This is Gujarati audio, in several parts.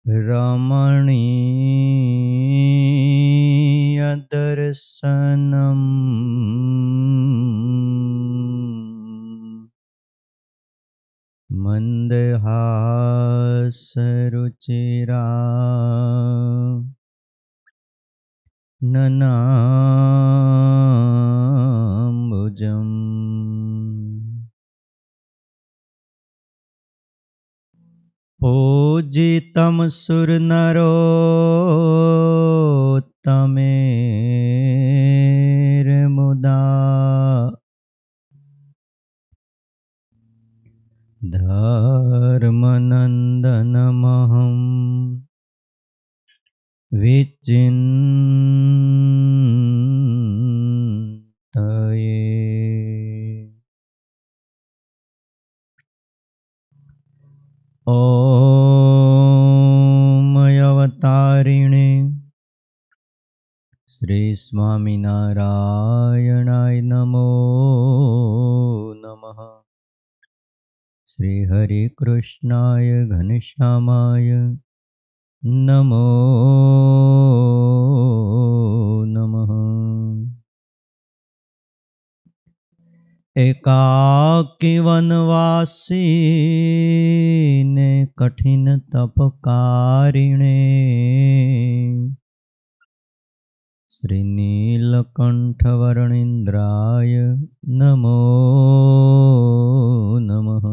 રમણીય દર્શનમ મંદહાસરુચિરા નનાંબુજમ પૂજિતમ સુરનરોત્તમેર્મુદા ધર્મનંદનમહં વિચિંતયે. ઓમ અવતારિણે શ્રી સ્વામિનારાયણાય નમો નમઃ. શ્રી હરિ કૃષ્ણાય ઘનશ્યામાય નમો નમઃ. એકાકી વનવાસીને કઠિન તપકારિણે શ્રી નીલકંઠવર્ણિન્દ્રાય નમો નમઃ.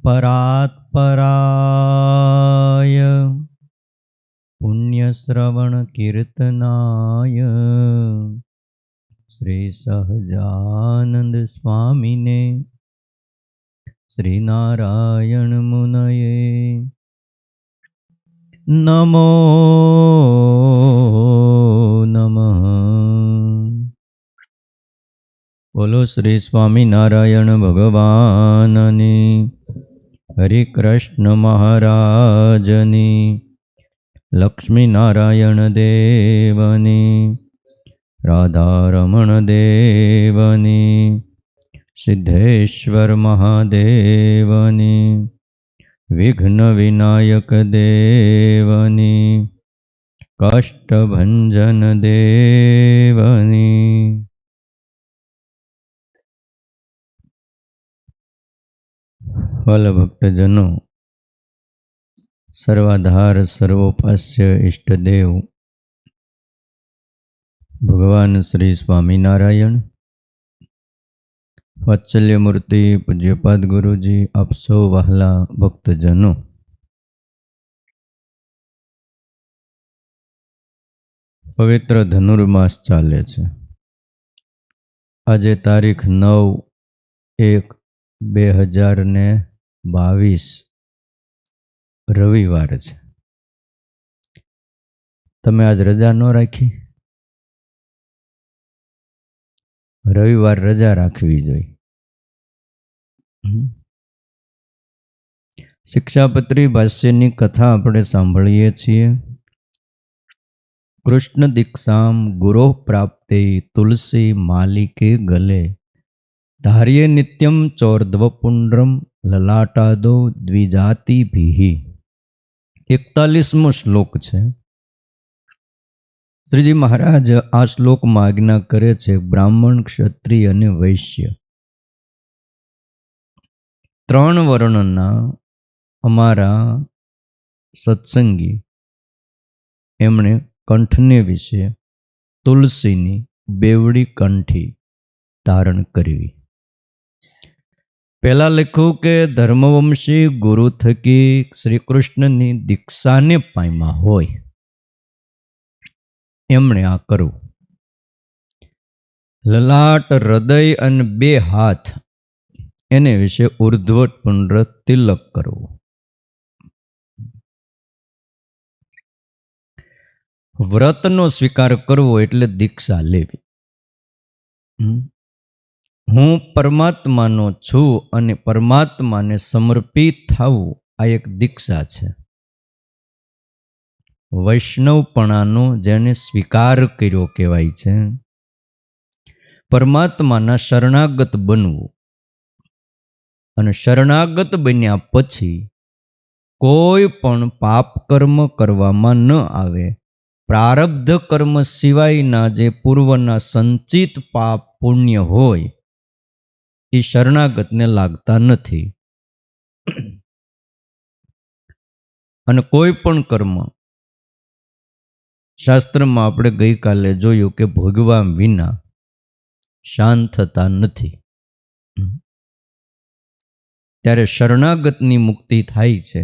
પરાત્પરાય પુણ્યશ્રવણ કીર્તનાય શ્રી સહજાનંદ સ્વામીને શ્રી નારાયણ મુનયે નમો નમઃ. બોલો શ્રી સ્વામિનારાયણ ભગવાનની, હરિ કૃષ્ણ મહારાજની, લક્ષ્મીનારાયણ દેવની, રાધારમણ દેવની, સિદ્ધેશ્વર મહાદેવની, વિઘ્ન વિનાયક દેવની, કષ્ટભંજન દેવની. વાલા ભક્તજનો, સર્વાધાર સર્વોપાસ્ય ઇષ્ટદેવ ભગવાન શ્રી સ્વામિનારાયણ, વાત્સલ્ય મૂર્તિ પૂજ્યપાદ ગુરુજી, આપ સૌ વહાલા ભક્તજનો, પવિત્ર ધનુર્માસ ચાલે છે. આજે તારીખ 9/1/2022 રવિવાર છે. તમે આજ રજા ન રાખી? રવિવાર રજા રાખવી જોઈએ. શિક્ષાપત્રી ભાષ્યની કથા આપણે સાંભળીએ છીએ. કૃષ્ણ દીક્ષામ ગુરો પ્રાપ્તે તુલસી માલિકે ગલે ધાર્ય નિત્યમ ચોર્ધ્વપુંડ્રમ લલાટાદો દ્વિજાતિભિ. 41મો શ્લોક છે. શ્રીજી મહારાજ આ શ્લોકમાં આજ્ઞા કરે છે, બ્રાહ્મણ, ક્ષત્રિય અને વૈશ્ય 3 વર્ણના અમારા સત્સંગી એમણે કંઠને વિશે તુલસીની બેવડી કંઠી ધારણ કરવી. પહેલા લખ્યું કે ધર્મવંશી ગુરુ થકી શ્રી કૃષ્ણની દીક્ષાને પામ્યા હોય એમણે આ કરવું. લલાટ, હૃદય અને 2 હાથ એને વિશે ઉર્ધ્વ પુંડ્ર તિલક કરવું. વ્રતનો સ્વીકાર કરવો એટલે દીક્ષા લેવી. હું પરમાત્માનો છું અને પરમાત્માને સમર્પિત થવું, આ એક દીક્ષા છે. વૈષ્ણવપણાનો જેને સ્વીકાર કર્યો કહેવાય છે. પરમાત્માના શરણાગત બનવું અને શરણાગત બન્યા પછી કોઈ પણ પાપ કર્મ કરવામાં ન આવે. પ્રારબ્ધ કર્મ સિવાયના જે પૂર્વના સંચિત પાપ પુણ્ય હોય એ શરણાગતને લાગતા નથી. અને કોઈ પણ કર્મ શાસ્ત્રમાં આપણે ગઈકાલે જોયું કે ભોગવા વિના શાંત થતા નથી. ત્યારે શરણાગતની મુક્તિ થાય છે.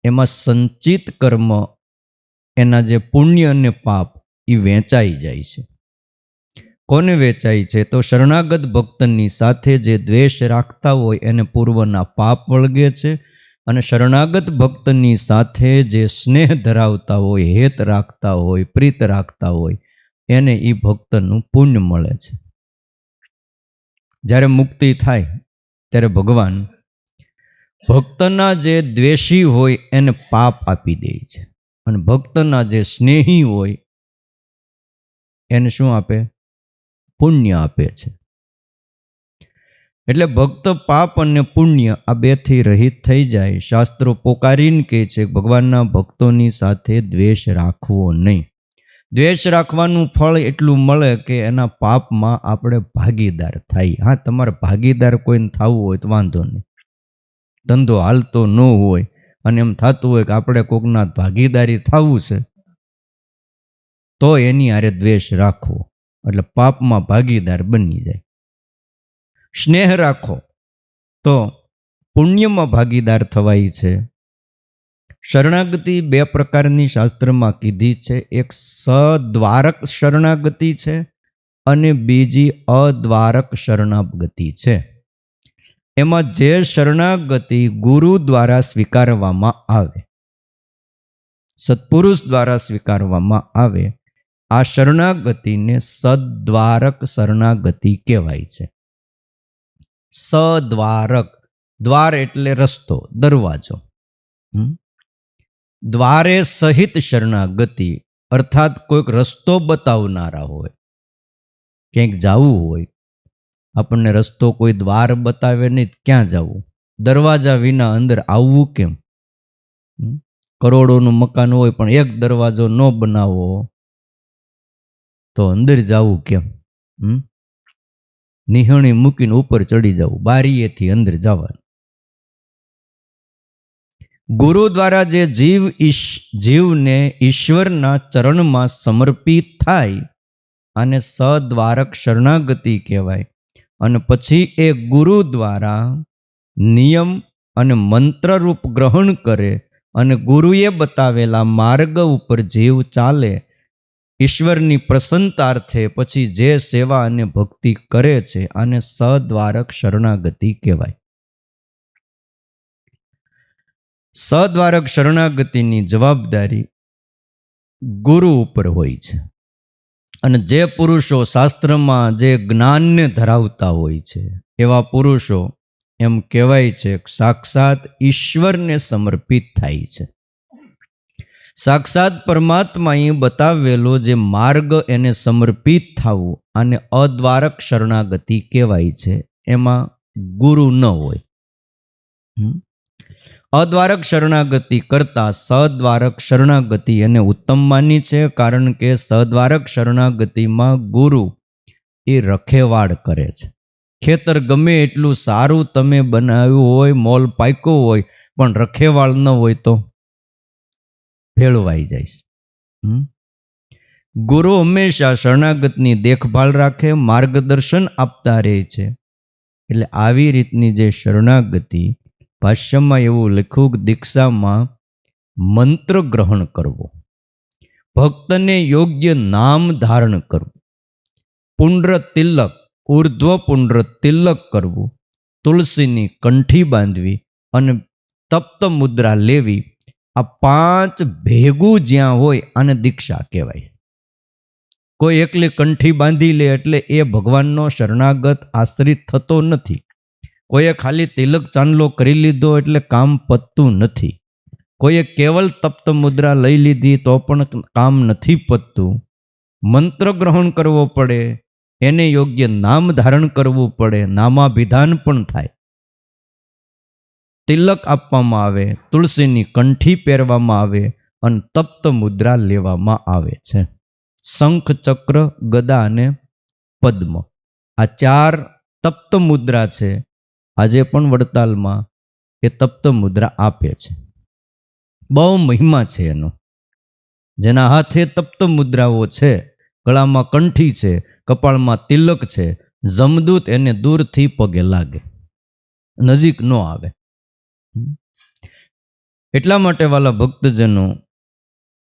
એમાં સંચિત કર્મ, એના જે પુણ્ય અને પાપ એ વેચાઈ જાય છે. કોને વેચાય છે? તો શરણાગત ભક્તની સાથે જે દ્વેષ રાખતા હોય એને પૂર્વના પાપ વળગે છે, અને શરણાગત ભક્તની સાથે જે સ્નેહ ધરાવતા હોય, હેત રાખતા હોય, પ્રીત રાખતા હોય એને એ ભક્તનું પુણ્ય મળે છે. જ્યારે મુક્તિ થાય ત્યારે ભગવાન ભક્તના જે દ્વેષી હોય એને પાપ આપી દે છે, અને ભક્તના જે સ્નેહી હોય એને શું આપે? પુણ્ય આપે છે. એટલે ભક્ત પાપ અને પુણ્ય આ બેથી રહિત થઈ જાય. શાસ્ત્રો પોકારીને કહે છે ભગવાનના ભક્તોની સાથે દ્વેષ રાખવો નહીં. દ્વેષ રાખવાનું ફળ એટલું મળે કે એના પાપમાં આપણે ભાગીદાર થાય. હા, તમારે ભાગીદાર કોઈને થવું હોય તો વાંધો નહીં. ધંધો હાલતો ન હોય અને એમ થતું હોય કે આપણે કોકના ભાગીદારી થવું છે, તો એની હારે દ્વેષ રાખવો, એટલે પાપમાં ભાગીદાર બની જાય. સ્નેહ રાખો તો પુણ્યમાં ભાગીદાર થવાય છે. શરણાગતિ બે પ્રકારની શાસ્ત્રમાં કીધી છે. એક સદ્વારક શરણાગતિ છે અને બીજી અદ્વારક શરણાગતિ છે. એમાં જે શરણાગતિ ગુરુ દ્વારા સ્વીકારવામાં આવે, સત્પુરુષ દ્વારા સ્વીકારવામાં આવે, આ શરણાગતિને સદ્વારક શરણાગતિ કહેવાય છે. સદ્વારક, દ્વાર એટલે રસ્તો, દરવાજો. દ્વારે સહિત શરણાગતિ, અર્થાત કોઈક રસ્તો બતાવનારા હોય. ક્યાંક જવું હોય, આપણને રસ્તો કોઈ દ્વાર બતાવે નહીં, ક્યાં જવું? દરવાજા વિના અંદર આવવું કેમ? કરોડોનું મકાન હોય પણ એક દરવાજો ન બનાવો તો અંદર જવું કેમ? નિહણી મૂકીને ઉપર ચડી જવું, બારીએથી અંદર જવાનું. ગુરુ દ્વારા જે જીવને ઈશ્વરના ચરણમાં સમર્પિત થાય અને સદ્વારક શરણાગતિ કહેવાય. અને પછી એ ગુરુ દ્વારા નિયમ અને મંત્રરૂપ ગ્રહણ કરે અને ગુરુએ બતાવેલા માર્ગ ઉપર જીવ ચાલે, ઈશ્વરની પ્રસન્નતાર્થે પછી જે સેવા અને ભક્તિ કરે છે, આને સદ્વારક શરણાગતિ કહેવાય. સદ્વારક શરણાગતિની જવાબદારી ગુરુ ઉપર હોય છે. અને જે પુરુષો શાસ્ત્રમાં જે જ્ઞાનને ધરાવતા હોય છે એવા પુરુષો એમ કહેવાય છે સાક્ષાત ઈશ્વરને સમર્પિત થાય છે. સાક્ષાત પરમાત્માએ બતાવેલો જે માર્ગ એને સમર્પિત થવું અને અદ્વારક શરણાગતિ કહેવાય છે. એમાં ગુરુ ન હોય. અદ્વારક શરણાગતિ કરતા સદ્વારક શરણાગતિ એને ઉત્તમ માની છે, કારણ કે સદ્વારક શરણાગતિમાં ગુરુ એ રખેવાળ કરે છે. ખેતર ગમે એટલું સારું તમે બનાવ્યું હોય, મોલ પાક્યો હોય, પણ રખેવાળ ન હોય તો ભેળવાઈ જાય. ગુરુ હંમેશા શરણાગતની દેખભાળ રાખે, માર્ગદર્શન આપતા રહે છે. એટલે આવી રીતની જે શરણાગતિ, ભાષ્યમાં એવું લખ્યું, દીક્ષામાં મંત્ર ગ્રહણ કરવો, ભક્તને યોગ્ય નામ ધારણ કરવું, પુંડ્ર તિલક, ઉર્ધ્વ પુંડ્ર તિલક કરવું, તુલસીની કંઠી બાંધવી અને તપ્ત મુદ્રા લેવી, આ 5 ભેગું જ્યાં હોય આને દીક્ષા કહેવાય. કોઈ એકલી કંઠી બાંધી લે એટલે એ ભગવાનનો શરણાગત આશ્રિત થતો નથી. કોઈએ ખાલી તિલક ચાંદલો કરી લીધો એટલે કામ પતતું નથી. કોઈએ કેવલ તપ્ત મુદ્રા લઈ લીધી તો પણ કામ નથી પતતું. મંત્ર ગ્રહણ કરવો પડે, એને યોગ્ય નામ ધારણ કરવું પડે, નામાભિધાન પણ થાય. તિલક આપવામાં આવે, તુલસીની કંઠી પહેરવામાં આવે અને તપ્ત મુદ્રા લેવામાં આવે છે. શંખ, ચક્ર, ગદા અને પદ્મ, આ 4 તપ્ત મુદ્રા છે. આજે પણ વડતાલમાં એ તપ્ત મુદ્રા આપે છે. બહુ મહિમા છે એનો. જેના હાથે તપ્ત મુદ્રાઓ છે, ગળામાં કંઠી છે, કપાળમાં તિલક છે, જમદૂત એને દૂરથી પગે લાગે, નજીક ન આવે. એટલા માટે વાલા ભક્તજનો,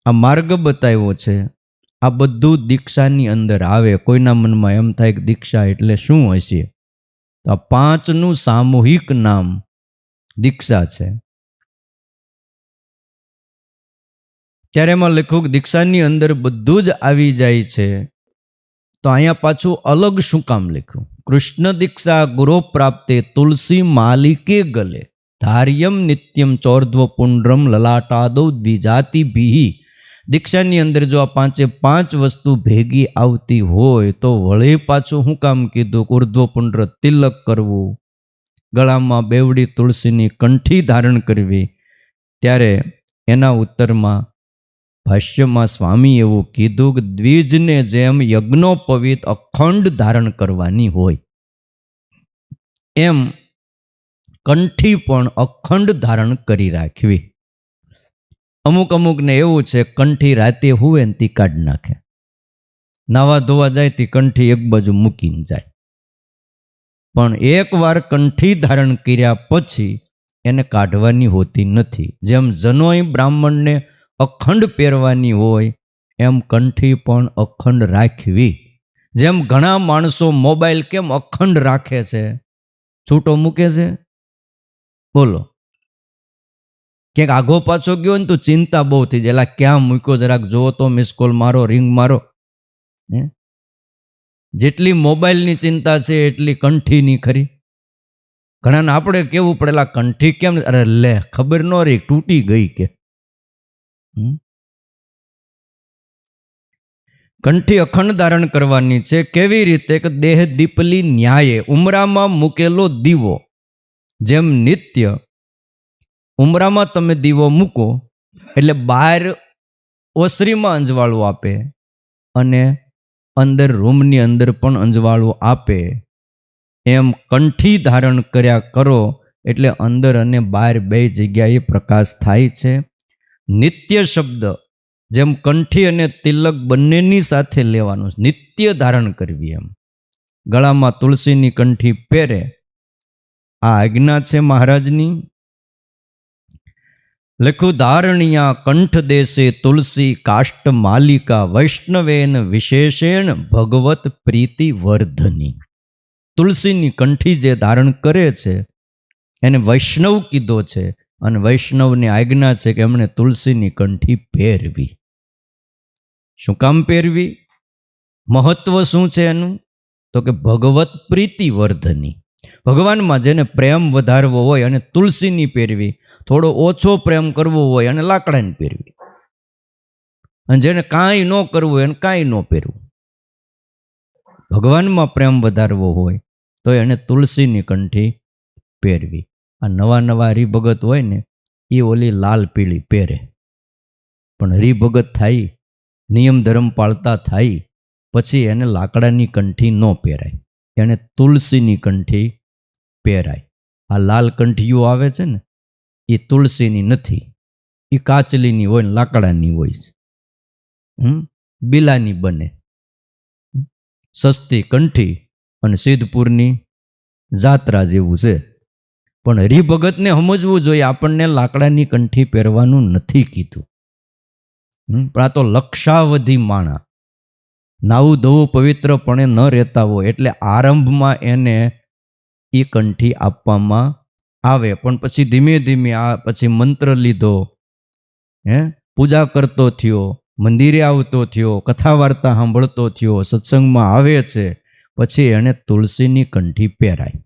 આ માર્ગ બતાવ્યો છે. આ બધું દીક્ષાની અંદર આવે. કોઈના મનમાં એમ થાય કે દીક્ષા એટલે શું હશે, તો આ 5નું સામૂહિક નામ દીક્ષા છે. ત્યારે એમાં લખ્યું દીક્ષાની અંદર બધું જ આવી જાય છે. તો અહીંયા પાછું અલગ શું કામ લખ્યું? કૃષ્ણ દીક્ષા ગુરો પ્રાપ્તે તુલસી માલિકે ગલે ધાર્યમ નિત્યમ ચોર્ધ્વ પુંડ્રમ લલાટાદૌ દ્વિજાતિ ભીહી. દીક્ષાની અંદર જો આ 5 વસ્તુ ભેગી આવતી હોય તો વળી પાછું શું કામ કીધું? ઉર્ધ્વ પુંડ્ર તિલક કરવું, ગળામાં બેવડી તુલસીની કંઠી ધારણ કરવી. ત્યારે એના ઉત્તરમાં ભાષ્યમાં સ્વામી એવું કીધું કે દ્વિજને જેમ યજ્ઞોપવિત અખંડ ધારણ કરવાની હોય, એમ કંઠી પણ અખંડ ધારણ કરી રાખવી. અમુકને એવું છે કંઠી રાતે હુવે ને તી કાઢી નાખે, નાવા ધોવા જાય તી કંઠી એક બાજુ મૂકીને જાય. પણ એકવાર કંઠી ધારણ કર્યા પછી એને કાઢવાની હોતી નથી. જેમ જનોઈ બ્રાહ્મણને અખંડ પહેરવાની હોય એમ કંઠી પણ અખંડ રાખવી. જેમ ઘણા માણસો મોબાઈલ કેમ અખંડ રાખે છે, છૂટો મૂકે છે? બોલો, ક્યાંક આઘો પાછો ગયો ને તો ચિંતા બહુ થઈ જાય, એલા ક્યાં મૂક્યો, જરાક જોવો તો, મિસ કોલ મારો, રિંગ મારો. જેટલી મોબાઈલની ચિંતા છે એટલી કંઠીની ખરી. ઘણાને આપણે કેવું પડેલા કંઠી કેમ? અરે લે, ખબર ન રહી, તૂટી ગઈ કે. કંઠી અખંડ ધારણ કરવાની છે. કેવી રીતે? કે દેહ દીપલી ન્યાયે, ઉમરામાં મૂકેલો દીવો જેમ નિત્ય ઉમરામાં તમે દીવો મૂકો એટલે બહાર ઓસરીમાં અંજવાળું આપે અને અંદર રૂમની અંદર પણ અંજવાળું આપે, એમ કંઠી ધારણ કર્યા કરો એટલે અંદર અને બહાર બે જગ્યાએ પ્રકાશ થાય છે. નિત્ય શબ્દ જેમ કંઠી અને તિલક બંનેની સાથે લેવાનું, નિત્ય ધારણ કરવી. એમ ગળામાં તુલસીની કંઠી પહેરે, આ આજ્ઞા છે મહારાજની. લખ્યું ધારણિયા કંઠ દેશે તુલસી કાષ્ટ માલિકા વૈષ્ણવેન વિશેષેણ ભગવત પ્રીતિ વર્ધની. તુલસીની કંઠી જે ધારણ કરે છે એને વૈષ્ણવ કીધો છે, અને વૈષ્ણવની આજ્ઞા છે કે એમણે તુલસીની કંઠી પહેરવી. શું કામ પહેરવી? મહત્વ શું છે એનું? તો કે ભગવત પ્રીતિ વર્ધની. ભગવાનમાં જેને પ્રેમ વધારવો હોય અને તુલસીની પહેરવી, થોડો ઓછો પ્રેમ કરવો હોય અને લાકડાની પહેરવી, અને જેને કાંઈ ન કરવું હોય એને કાંઈ ન પહેરવું. ભગવાનમાં પ્રેમ વધારવો હોય તો એને તુલસીની કંઠી પહેરવી. આ નવા હરિભગત હોય ને એ ઓલી લાલ પીળી પહેરે, પણ હરિભગત થાય, નિયમ ધર્મ પાળતા થાય પછી એને લાકડાની કંઠી ન પહેરાય, એને તુલસીની કંઠી પહેરાય. આ લાલ કંઠીઓ આવે છે ને એ તુલસીની નથી, એ કાચલીની હોય ને લાકડાની હોય. બિલાની બને, સસ્તી કંઠી અને સિદ્ધપુરની જાત્રા જેવું છે. પણ હરિભગતને સમજવું જોઈએ, આપણને લાકડાની કંઠી પહેરવાનું નથી કીધું. પણ આ તો લક્ષાવધિ માણા, નાવું ધોવું પવિત્રપણે ન રહેતા હોય એટલે આરંભમાં એને એ કંઠી આપવામાં આવે, પણ પછી ધીમે ધીમે આ પછી મંત્ર લીધો, પૂજા કરતો થયો, મંદિરે આવતો થયો, કથા વાર્તા સાંભળતો થયો, સત્સંગમાં આવે છે, પછી એને તુલસીની કંઠી પહેરાય.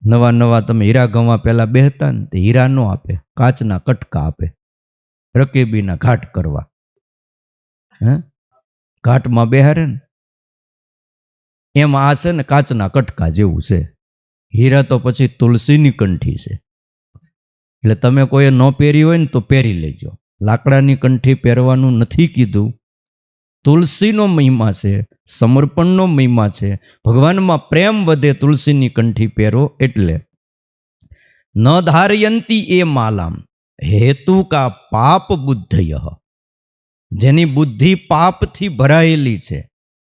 નવા તમે હીરા ગવા પહેલા બેહતા ને તે હીરા નો આપે, કાચના કટકા આપે, રકેબીના ઘાટ કરવા. ઘાટમાં બેહારે ને એમ આ છે ને કાચના કટકા જેવું છે. હીરા તો પછી તુલસીની કંઠી છે. એટલે તમે કોઈએ ન પહેરી હોય ને તો પહેરી લેજો. લાકડાની કંઠી પહેરવાનું નથી કીધું. તુલસીનો મહિમા છે, સમર્પણનો મહિમા છે. ભગવાનમાં પ્રેમ વધે, તુલસીની કંઠી પહેરો. એટલે ન ધારયંતી એ માલામ હેતુ કા પાપ બુદ્ધય, જેની બુદ્ધિ પાપથી ભરાયેલી છે.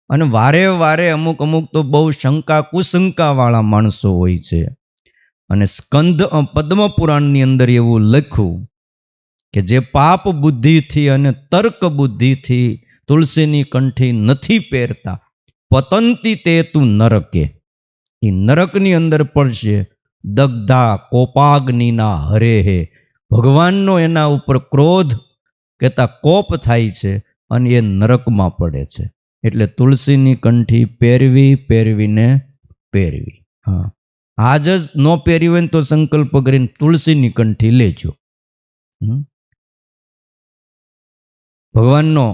અને વારે વારે અમુક તો બહુ શંકા કુશંકા વાળા માણસો હોય છે. અને સ્કંદ પદ્મ પુરાણની અંદર એવું લખ્યું કે જે પાપ બુદ્ધિથી અને તર્ક બુદ્ધિથી તુલસીની કંઠી નથી પહેરતા, પતંતી તે તું નરકે, એ નરકની અંદર પડશે. દગ્ધા કોપાગ્નિના હરે હે, ભગવાનનો એના ઉપર ક્રોધ કહેતા કોપ થાય છે અને એ નરકમાં પડે છે. એટલે તુલસીની કંઠી પહેરવીને પહેરવી. હા, આજ જ ન પહેરી હોય ને તો સંકલ્પ કરીને તુલસીની કંઠી લેજો. ભગવાનનો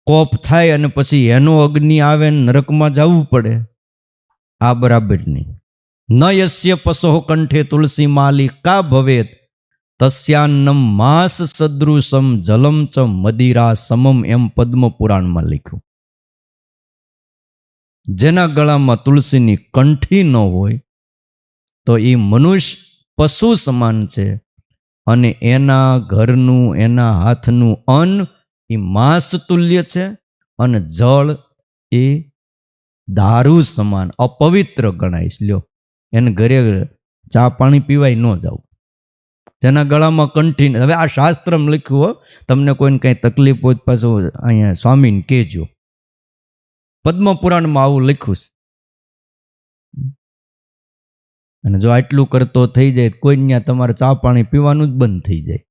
કોપ થાય અને પછી એનો અગ્નિ આવે ને નરકમાં જવું પડે, આ બરાબર નહીં. ન યસ્ય પશો કંઠે તુલસી માલી કા ભવેત તસ્યાન્નમ માસ સદૃશમ જલમ ચ મદિરા સમમ, એમ પદ્મ પુરાણમાં લખ્યું. જેના ગળામાં તુલસીની કંઠી ન હોય તો એ મનુષ્ય પશુ સમાન છે. અને એના ઘરનું, એના હાથનું અન્ન એ માંસ તુલ્ય છે. અને જળ એ દારૂ સમાન અપવિત્ર ગણાય. લ્યો, એને ઘરે ચા પાણી પીવાય ન જાવ જેના ગળામાં કંઠી. હવે આ શાસ્ત્રમાં લખ્યું હો, તમને કોઈને કઈ તકલીફ હોય પાછું અહીંયા સ્વામીને કહેજો. પદ્મ પુરાણમાં આવું લખ્યું છે. અને જો આટલું કરતો થઈ જાય કોઈ ત્યાં તમારે ચા પાણી પીવાનું જ બંધ થઈ જાય.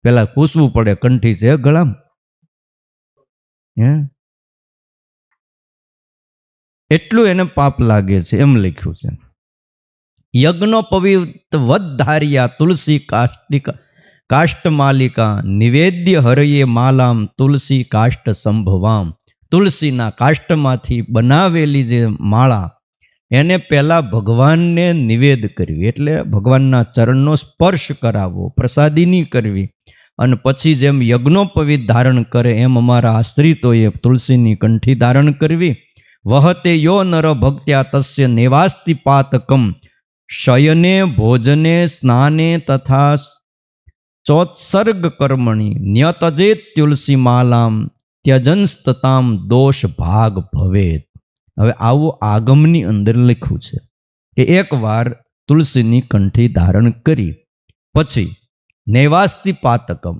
પેલા પૂછવું પડે કંઠી છે ગળામાં? એટલું એને પાપ લાગે છે, એમ લખ્યું છે. યજ્ઞોપવિત વદ્ધાર્યા તુલસી કાષ્ટ માલિકા નિવેદ્ય હરયે માલામ તુલસી કાષ્ટ સંભવામ. તુલસીના કાષ્ટમાંથી બનાવેલી જે માળા એને પહેલા ભગવાનને નિવેદ કરવી, એટલે ભગવાનના ચરણનો સ્પર્શ કરાવવો, પ્રસાદીની કરવી. અને પછી જેમ યજ્ઞોપવિત ધારણ કરે એમ અમારા આશ્રિતોએ તુલસીની કંઠી ધારણ કરવી. વહતે યો નર ભક્ત્યા તસ્ય નેવાસ્તિ પાતકમ શયને ભોજને સ્નાને તથા ચોત્સર્ગ કર્મણી ન્યતજેત તુલસી માલામ ત્યજંસ્તતામ દોષ ભાગ ભવેત. હવે આવું આગમની અંદર લખ્યું છે કે એકવાર તુલસીની કંઠી ધારણ કરી પછી નૈવાસ્તિ પાતકમ,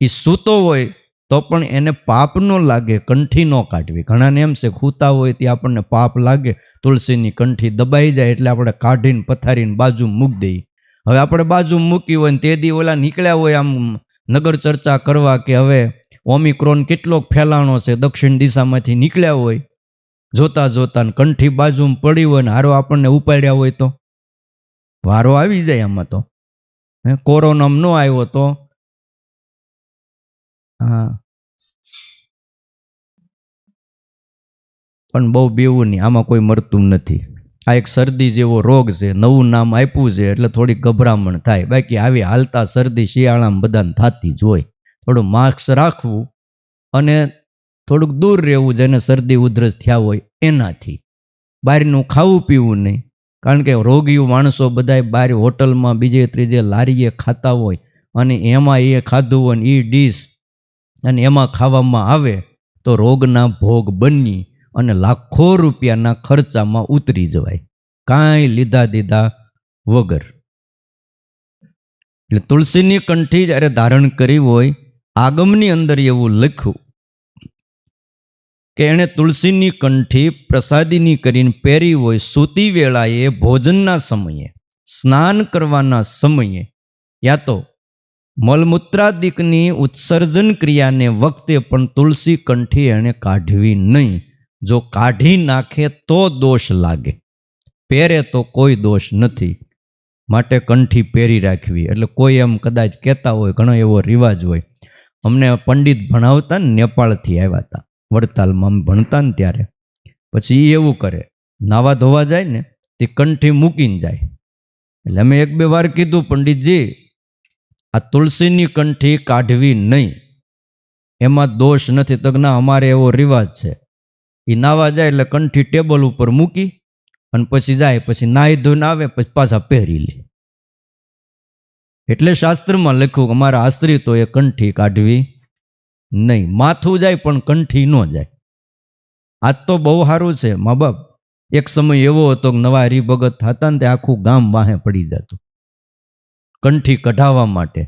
એ સૂતો હોય તો પણ એને પાપ ન લાગે, કંઠી ન કાઢવી. ઘણાને એમ છે ખૂતા હોય ત્યાં આપણને પાપ લાગે, તુલસીની કંઠી દબાઈ જાય એટલે આપણે કાઢીને પથારીને બાજુ મૂકી દઈએ. હવે આપણે બાજુ મૂકી હોય ને તે દી ઓલા નીકળ્યા હોય આમ નગર ચર્ચા કરવા કે હવે ઓમિક્રોન કેટલોક ફેલાણો છે, દક્ષિણ દિશામાંથી નીકળ્યા હોય, જોતા જોતા કંઠી બાજુમાં પડી હોય ને હારો આપણને ઉપાડ્યા હોય તો વારો આવી જાય. આમાં તો કોરોના ન આવ્યો તો હા, પણ બહુ બીવું નહીં, આમાં કોઈ મરતું નથી. આ એક શરદી જેવો રોગ છે, નવું નામ આપ્યું છે એટલે થોડી ગભરામણ થાય. બાકી આવી હાલતા શરદી શિયાળામાં બધાને થતી જ હોય. થોડું માસ્ક રાખવું અને થોડુંક દૂર રહેવું જેને શરદી ઉધરસ થયા હોય એનાથી. બહારનું ખાવું પીવું નહીં, કારણ કે રોગીઓ માણસો બધા બહાર હોટલમાં બીજે ત્રીજે લારીએ ખાતા હોય અને એમાં એ ખાધું હોય ને એ ડીશ અને એમાં ખાવામાં આવે તો રોગના ભોગ બની અને લાખો રૂપિયાના ખર્ચામાં ઉતરી જવાય, કાંઈ લીધા દીધા વગર. એટલે તુલસીની કંઠી જ્યારે ધારણ કરી હોય, આગમની અંદર એવું લખ્યું કે એણે તુલસીની કંઠી પ્રસાદીની કરીને પહેરી હોય, સૂતી વેળાએ, ભોજનના સમયે, સ્નાન કરવાના સમયે, યા તો મલમૂત્રાદિકની ઉત્સર્જન ક્રિયાને વખતે પણ તુલસી કંઠી એણે કાઢવી નહીં. જો કાઢી નાખે તો દોષ લાગે, પહેરે તો કોઈ દોષ નથી. માટે કંઠી પહેરી રાખવી. એટલે કોઈ એમ કદાચ કહેતા હોય, ઘણો એવો રિવાજ હોય. અમને પંડિત ભણાવતા ને નેપાળથી આવ્યા હતા, વડતાલમાં ભણતા ને ત્યારે પછી એવું કરે, નાવા ધોવા જાય ને તે કંઠી મૂકીને જાય. એટલે અમે એક બે વાર કીધું, પંડિતજી આ તુલસીની કંઠી કાઢવી નહીં, એમાં દોષ નથી. તો ના, અમારે એવો રિવાજ છે. એ નાવા જાય એટલે કંઠી ટેબલ ઉપર મૂકી અને પછી જાય, પછી નાહી ધોઈને આવે, પછી પાછા પહેરી લે. એટલે શાસ્ત્રમાં લખ્યું કે અમારા આશ્રિતોએ કંઠી કાઢવી નહીં. માથું જાય પણ કંઠી ન જાય. આજ તો બહુ સારું છે. મા બાપ એક સમય એવો હતો કે નવા હરિભગત થતા ને તે આખું ગામ વાહે પડી જતું કંઠી કઢાવવા માટે,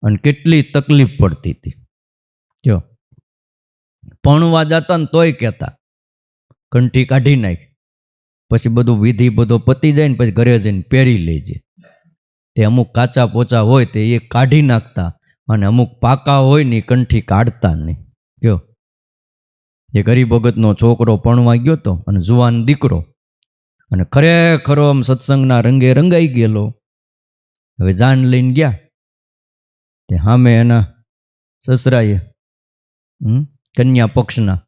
અને કેટલી તકલીફ પડતી હતી. જો પણવા જતા ને તોય કહેતા કંઠી કાઢી નાખ, પછી બધું વિધિ બધો પતી જાય ને પછી ઘરે જઈને પહેરી લેજે. તે અમુક કાચા પોચા હોય તે એ કાઢી નાખતા, અને અમુક પાકા હોય ને એ કંઠી કાઢતા નહીં. કયો એ હરિભગતનો છોકરો પણવા ગયો તો, અને જુવાન દીકરો, અને ખરેખરો આમ સત્સંગના રંગે રંગાઈ ગયેલો. હવે જાન લઈને ગયા, તે સામે એના સસરાએ કન્યા પક્ષના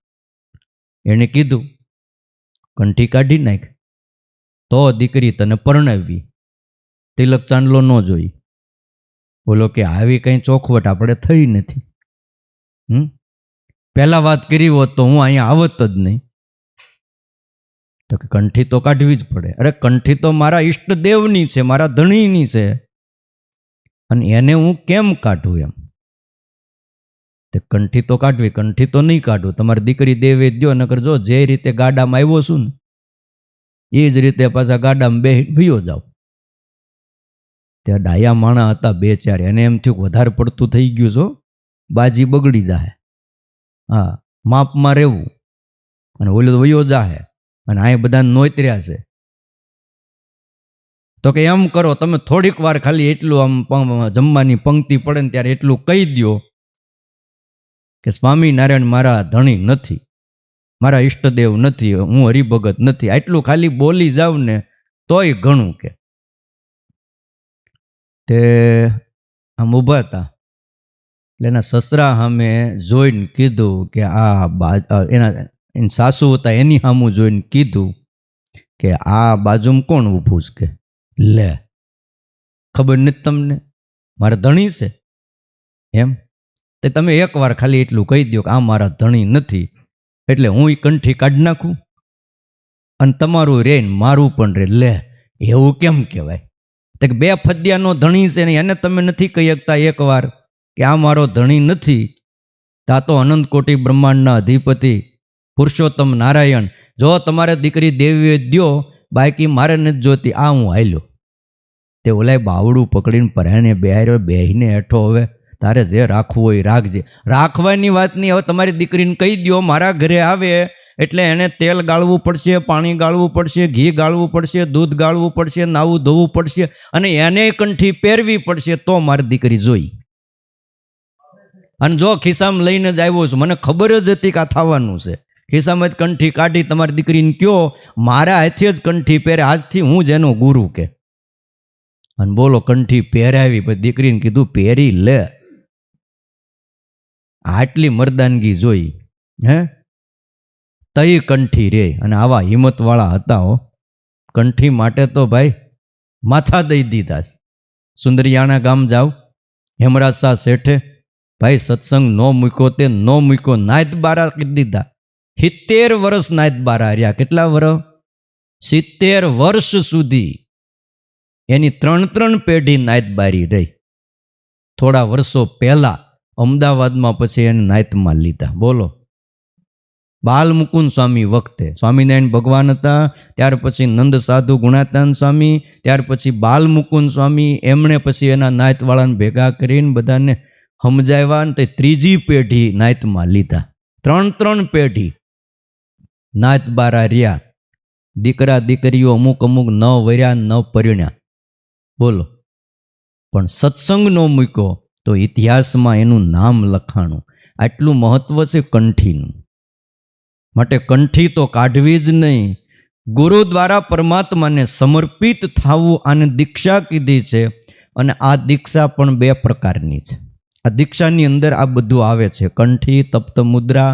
એને કીધું કંઠી કાઢી નાખ, તો દીકરી તને પરણાવી, તિલક ચાંદલો ન જોઈ. બોલો કે આવી કઈ ચોખવટ આપણે થઈ નથી. પહેલા વાત કરી હોત તો હું અહીંયા આવત જ નહીં. તો કે કંઠી તો કાઢવી જ પડે. અરે કંઠી તો મારા ઈષ્ટદેવની છે, મારા ધણીની છે, અને એને હું કેમ કાઢું એમ. તે કંઠી તો કાઢવી, કંઠી તો નહીં કાઢું. તમારી દીકરી દેવે દો, નકર જો જે રીતે ગાડામાં આવ્યો છું ને એ જ રીતે પાછા ગાડામાં બેસી ભયો જાવ. ત્યાં ડાયા માણા હતા બે ચાર, એને એમ થયું વધારે પડતું થઈ ગયું છો, બાજી બગડી જાય. હા, માપમાં રહેવું. અને ઓલો તો વયો જાહે, અને આ બધા નોતર્યા છે. તો કે એમ કરો તમે થોડીક વાર ખાલી એટલું આમ જમવાની પંક્તિ પડે ને ત્યારે એટલું કહી દો કે સ્વામિનારાયણ મારા ધણી નથી, મારા ઈષ્ટદેવ નથી, હું હરિભગત નથી. આટલું ખાલી બોલી જાવ ને તોય ઘણું. કે તે આમ ઊભા હતા એટલે એના સસરા સામે જોઈને કીધું કે એની સાસુ હતા એની સામું જોઈને કીધું કે આ બાજુમાં કોણ ઊભું છે? કે લે ખબર નથી તમને, મારા ધણી છે એમ. તે તમે એકવાર ખાલી એટલું કહી દો કે આ મારા ધણી નથી, એટલે હું એ કંઠી કાઢી નાખું અને તમારું રે ને મારું પણ રે. લે એવું કેમ કહેવાય? તો બે ફદ્યાનો ધણી છે ને એને તમે નથી કહી શકતા એકવાર કે આ મારો ધણી નથી? તા તો અનંત કોટી બ્રહ્માંડના અધિપતિ પુરુષોત્તમ નારાયણ, જો તમારે દીકરી દેવી દ્યો, બાકી મારે નથી જોતી, આ હું હાલ્યો. તે ઓલાય બાવડું પકડીને પરાણે બેહાર્યો, બેહીને હેઠો હવે તારે જે રાખવું હોય રાખજે. રાખવાની વાત નહીં, હવે તમારી દીકરીને કહી દો મારા ઘરે આવે એટલે એને તેલ ગાળવું પડશે, પાણી ગાળવું પડશે, ઘી ગાળવું પડશે, દૂધ ગાળવું પડશે, નાવું ધોવું પડશે, અને એને કંઠી પહેરવી પડશે, તો મારી દીકરી જોઈ. અને જો ખિસ્સામાં લઈને જ આવ્યો છું, મને ખબર જ હતી કે આ થવાનું છે, ખિસ્સામાં જ કંઠી કાઢી તમારી દીકરીને કયો મારા હાથે જ કંઠી પહેરે, આજથી હું જ એનો ગુરુ. કે અને બોલો કંઠી પહેરાવી, પછી દીકરીને કીધું પહેરી લે. આટલી મર્દાનગી જોઈ હે, તઈ કંઠી રે. અને આવા હિંમતવાળા હતા હો, કંઠી માટે તો ભાઈ માથા દઈ દીધા. સુંદરિયાણા ગામ જાઓ, હેમરાજ શાહ શેઠે ભાઈ સત્સંગ નો મૂક્યો તે નો મૂક્યો, નાયત બારા કરી દીધા. 70 વર્ષ નાયત બારા રહ્યા. કેટલા વર્ષ? 70 વર્ષ સુધી એની 3 પેઢી નાયત બારી રહી. થોડા વર્ષો પહેલા અમદાવાદમાં પછી એને નાયતમાં લીધા. બોલો, બાલમુકુંદ સ્વામી વખતે સ્વામિનારાયણ ભગવાન હતા, ત્યાર પછી નંદ સાધુ ગુણાતાન સ્વામી, ત્યાર પછી બાલમુકુંદ સ્વામી, એમણે પછી એના નાયતવાળાને ભેગા કરીને બધાને સમજાવ્યા, તો 3જી પેઢી નાયતમાં લીધા. 3 પેઢી નાયત બારા રહ્યા. દીકરા દીકરીઓ અમુક ન વર્યા ન પરિણ્યા. બોલો, પણ સત્સંગ નો મૂક્યો તો ઇતિહાસમાં એનું નામ લખાણું. આટલું મહત્વ છે કંઠીનું. માટે કંઠી તો કાઢવી જ નહીં. ગુરુ દ્વારા પરમાત્માને સમર્પિત થવું, આને દીક્ષા કીધી છે. અને આ દીક્ષા પણ 2 પ્રકારની છે. આ દીક્ષાની અંદર આ બધું આવે છે. કંઠી, તપ્ત મુદ્રા,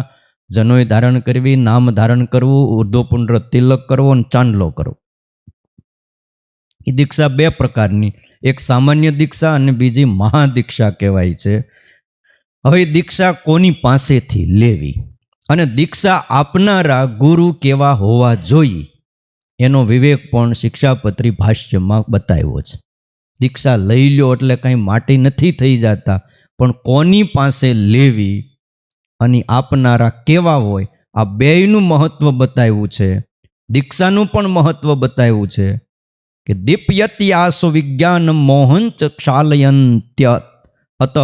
જનોય ધારણ કરવી, નામ ધારણ કરવું, ઉર્ધ્વપુંડ્ર તિલક કરવો અને ચાંદલો કરવો. એ દીક્ષા બે પ્રકારની, એક સામાન્ય દીક્ષા અને બીજી મહાદીક્ષા કહેવાય છે. હવે દીક્ષા કોની પાસેથી લેવી અને દીક્ષા આપનારા ગુરુ કેવા હોવા જોઈએ એનો વિવેક પણ શિક્ષાપત્રી ભાષ્યમાં બતાવ્યો છે. દીક્ષા લઈ લો એટલે કંઈ માટી નથી થઈ જતા, પણ કોની પાસે લેવી અને આપનારા કેવા હોય આ બેયનું મહત્વ બતાવ્યું છે. દીક્ષાનું પણ મહત્વ બતાવ્યું છે કે દીપ્યત્યાસો વિજ્ઞાન મોહન ચ ક્ષાલયંત્ય અતઃ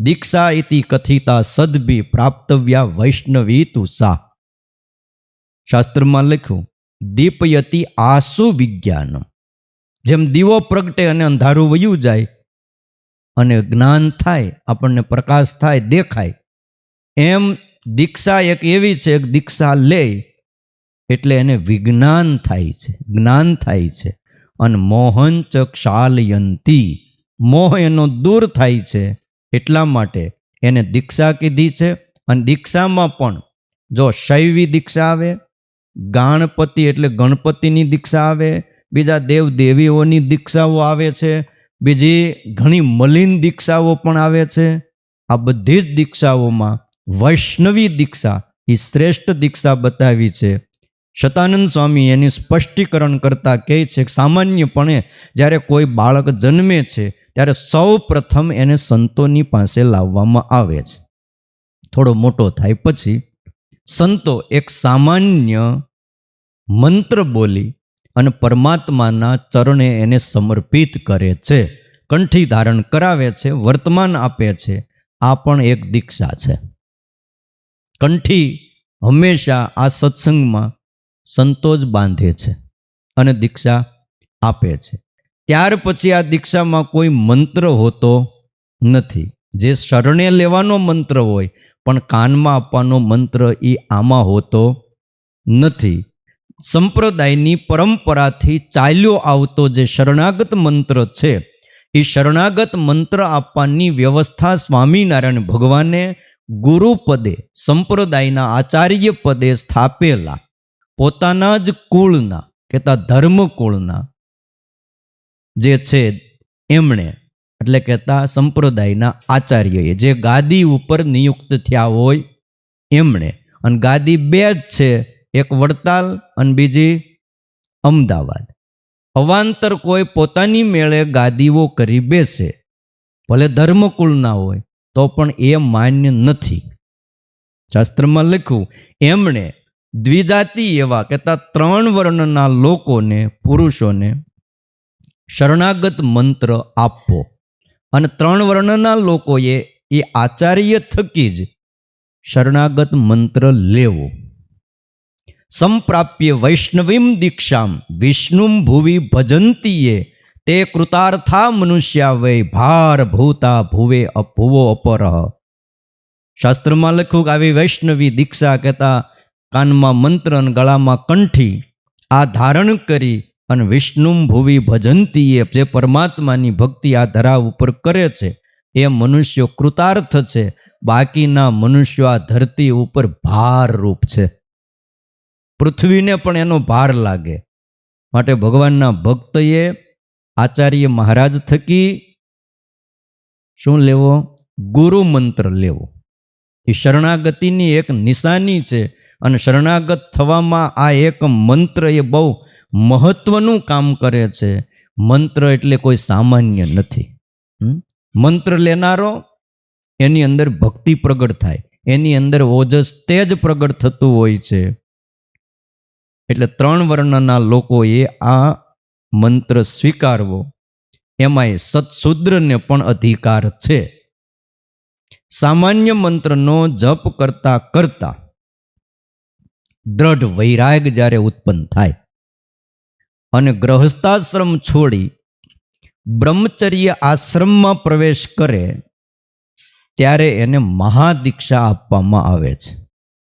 દીક્ષા ઇતિ કથિતા સદભી પ્રાપ્તવ્યા વૈષ્ણવી તુ સા. શાસ્ત્રમાં લખ્યું દીપયતિ આસુ વિજ્ઞાનમ, જેમ દીવો પ્રગટે અને અંધારું વયું જાય અને જ્ઞાન થાય, આપણને પ્રકાશ થાય, દેખાય, એમ દીક્ષા એક એવી છે કે દીક્ષા લે એટલે એને વિજ્ઞાન થાય છે, જ્ઞાન થાય છે. અને મોહન ચ ક્ષાલયંતી, મોહ એનો દૂર થાય છે, એટલા માટે એને દીક્ષા કીધી છે. અને દીક્ષામાં પણ જો શૈવી દીક્ષા આવે, ગાણપતિ એટલે ગણપતિની દીક્ષા આવે, બીજા દેવ દેવીઓની દીક્ષાઓ આવે છે, બીજી ઘણી મલિન દીક્ષાઓ પણ આવે છે. આ બધી જ દીક્ષાઓમાં વૈષ્ણવી દીક્ષા એ શ્રેષ્ઠ દીક્ષા બતાવી છે. શતાનંદ સ્વામી એની સ્પષ્ટીકરણ કરતા કહે છે કે સામાન્યપણે જ્યારે કોઈ બાળક જન્મે છે ત્યારે સૌ પ્રથમ એને સંતોની પાસે લાવવામાં આવે છે. થોડો મોટો થાય પછી સંતો એક સામાન્ય મંત્ર બોલી અને પરમાત્માના ચરણે એને સમર્પિત કરે છે, કંઠી ધારણ કરાવે છે, વર્તમાન આપે છે. આ પણ એક દીક્ષા છે. કંઠી હંમેશા આ સત્સંગમાં સંતો જ બાંધે છે અને દીક્ષા આપે છે. ત્યાર પછી આ દીક્ષામાં કોઈ મંત્ર હોતો નથી. જે શરણે લેવાનો મંત્ર હોય પણ કાનમાં આપવાનો મંત્ર એ આમાં હોતો નથી. સંપ્રદાયની પરંપરાથી ચાલ્યો આવતો જે શરણાગત મંત્ર છે એ શરણાગત મંત્ર આપવાની વ્યવસ્થા સ્વામિનારાયણ ભગવાને ગુરુપદે સંપ્રદાયના આચાર્ય પદે સ્થાપેલા પોતાના જ કુળના કહેતા ધર્મકુળના જે છે એમણે, એટલે કહેતા સંપ્રદાયના આચાર્યએ જે ગાદી ઉપર નિયુક્ત થયા હોય એમણે. અને ગાદી બે જ છે, એક વડતાલ અને બીજી અમદાવાદ. અવાંતર કોઈ પોતાની મેળે ગાદીઓ કરી બેસે, ભલે ધર્મકુળના હોય તો પણ એ માન્ય નથી. શાસ્ત્રમાં લખ્યું એમણે દ્વિજાતિ એવા કહેતા ત્રણ વર્ણના લોકોને, પુરુષોને શરણાગત મંત્ર આપવો અને ત્રણ વર્ણના લોકોએ એ આચાર્ય થકી જ શરણાગત મંત્ર લેવો. સંપ્રાપ્ય વૈષ્ણવીમ દીક્ષામ વિષ્ણુમ ભુવિ ભજંતીએ તે કૃતાર્થા મનુષ્યા વૈ ભાર ભૂતા ભુવે ભુવો અપરઃ. શાસ્ત્રમાં લખ્યું કે આવી વૈષ્ણવી દીક્ષા કહેતા કાનમાં મંત્ર અને ગળામાં કંઠી આ ધારણ કરી અને વિષ્ણુમ ભુવિ ભજંતીએ જે પરમાત્માની ભક્તિ આ ધરા ઉપર કરે છે એ મનુષ્યો કૃતાર્થ છે. બાકીના મનુષ્યો આ ધરતી ઉપર ભાર રૂપ છે, પૃથ્વીને પણ એનો ભાર લાગે. માટે ભગવાનના ભક્તએ આચાર્ય મહારાજ થકી શું લેવો? ગુરુ મંત્ર લેવો. એ શરણાગતિની એક નિશાની છે અને શરણાગત થવામાં આ એક મંત્ર એ બહુ મહત્વનું કામ કરે છે. મંત્ર એટલે કોઈ સામાન્ય નથી. મંત્ર લેનારો એની અંદર ભક્તિ પ્રગટ થાય, એની અંદર ઓજસ તેજ પ્રગટ થતું હોય છે. એટલે ત્રણ વર્ણના લોકોએ આ મંત્ર સ્વીકારવો, એમાંય સત્શૂદ્રને પણ અધિકાર છે. સામાન્ય મંત્રનો જપ કરતા કરતા દ્રઢ વૈરાગ જ્યારે ઉત્પન્ન થાય અને ગ્રહસ્થાશ્રમ છોડી બ્રહ્મચર્ય આશ્રમમાં પ્રવેશ કરે ત્યારે એને મહાદીક્ષા આપવામાં આવે છે.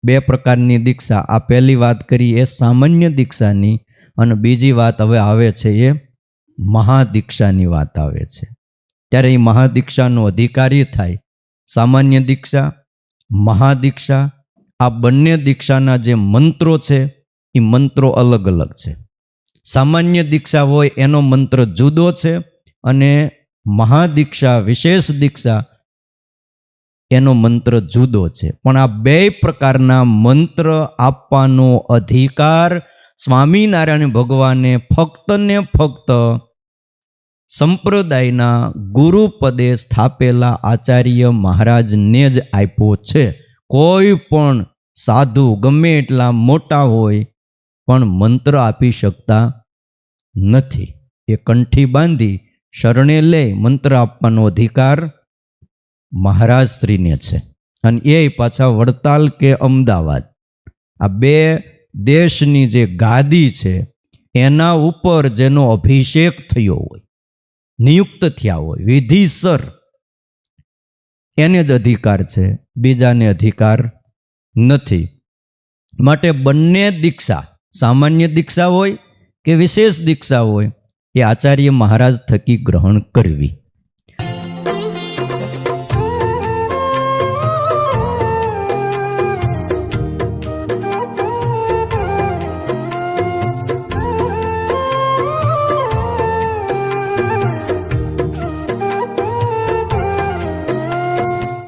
બે પ્રકારની દીક્ષા, આ પહેલી વાત કરી એ સામાન્ય દીક્ષાની, અને બીજી વાત હવે આવે છે એ મહાદીક્ષાની વાત આવે છે. ત્યારે એ મહાદીક્ષાનો અધિકારી થાય. સામાન્ય દીક્ષા, મહાદીક્ષા, આ બંને દીક્ષાના જે મંત્રો છે એ મંત્રો અલગ અલગ છે. સામાન્ય દીક્ષા હોય એનો મંત્ર જુદો છે અને મહાદીક્ષા વિશેષ દીક્ષા એનો મંત્ર જુદો છે. પણ આ બે પ્રકારના મંત્ર આપવાનો અધિકાર સ્વામિનારાયણ ભગવાને ફક્ત ને ફક્ત સંપ્રદાયના ગુરુપદે સ્થાપેલા આચાર્ય મહારાજને જ આપ્યો છે. કોઈ પણ સાધુ ગમે એટલા મોટા હોય પણ મંત્ર આપી શકતા નથી. એ કંઠી બાંધી શરણે લઈ મંત્ર આપવાનો અધિકાર મહારાજ શ્રીને છે. અને એ પાછા વડતાલ કે અમદાવાદ આ બે દેશની જે ગાદી છે એના ઉપર જેનો અભિષેક થયો હોય, નિયુક્ત થયા હોય વિધિસર, એને જ અધિકાર છે, બીજાને અધિકાર નથી. માટે બંને દીક્ષા, સામાન્ય દીક્ષા હોય કે વિશેષ દીક્ષા હોય, એ આચાર્ય મહારાજ થકી ગ્રહણ કરવી.